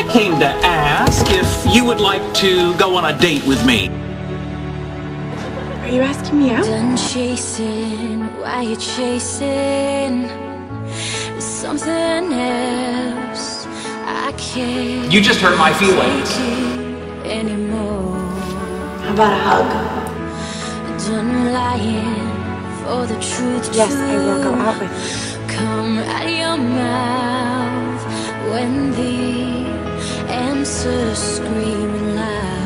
I came to ask if you would like to go on a date with me. Are you asking me out? Done chasing, why you chasing something else? I can't. You just hurt my feelings. Anymore. How about a hug? Done lying for the truth. Yes, I will go out with you. Come out of your mouth when the answers screaming loud.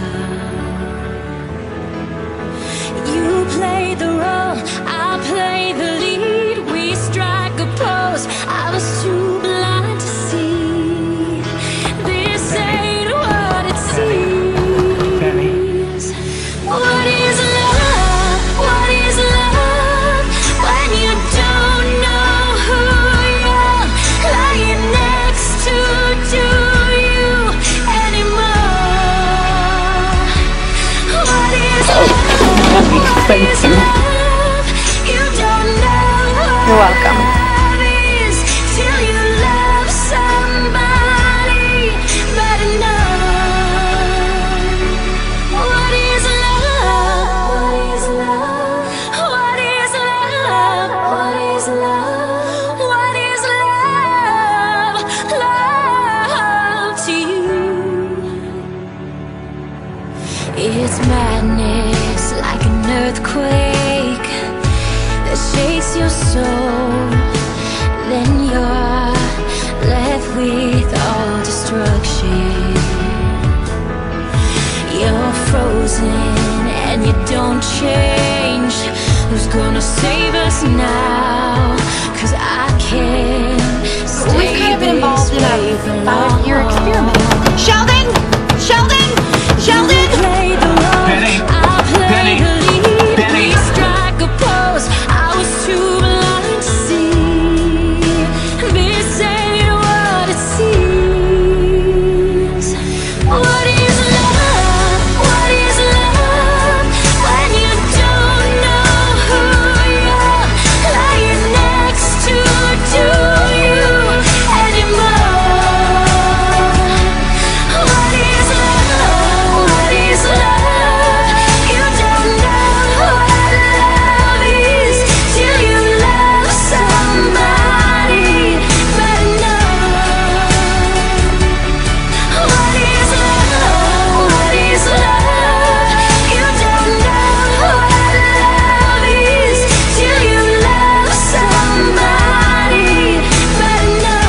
You play the role, I play the lead. We strike a pose. I was too blind to see. This ain't what it seems. What is love? What is love? When you don't know who you're lying next to, do you anymore? What is love? Thank you. You don't know what You're welcome. love is till you love somebody better know. What is love? What is love? What is love? What is love? What is love? Love to you. It's madness like an earthquake that shakes your soul. Then you're left with all destruction. You're frozen and you don't change. Who's gonna save us now? 'Cause I can't stay. We've kind of been involved in a this way 5-year for experiment. long. Sheldon! Sheldon! Sheldon! Play the role, Penny! I play Penny! the lead. Penny! We strike a pose. I was too blind to see. This ain't what it seems. What is love? What is love? When you don't know who you're lying next to, do you anymore? What is love? What is love? You don't know what love is till you love somebody better know. What is love? What is love? You don't know what love is till you love somebody better know.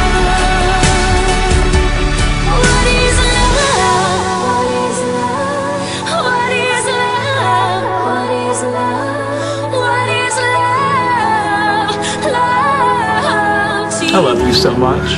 What is love? What is love? What is love? What is love? What is love? Love to I love you so much.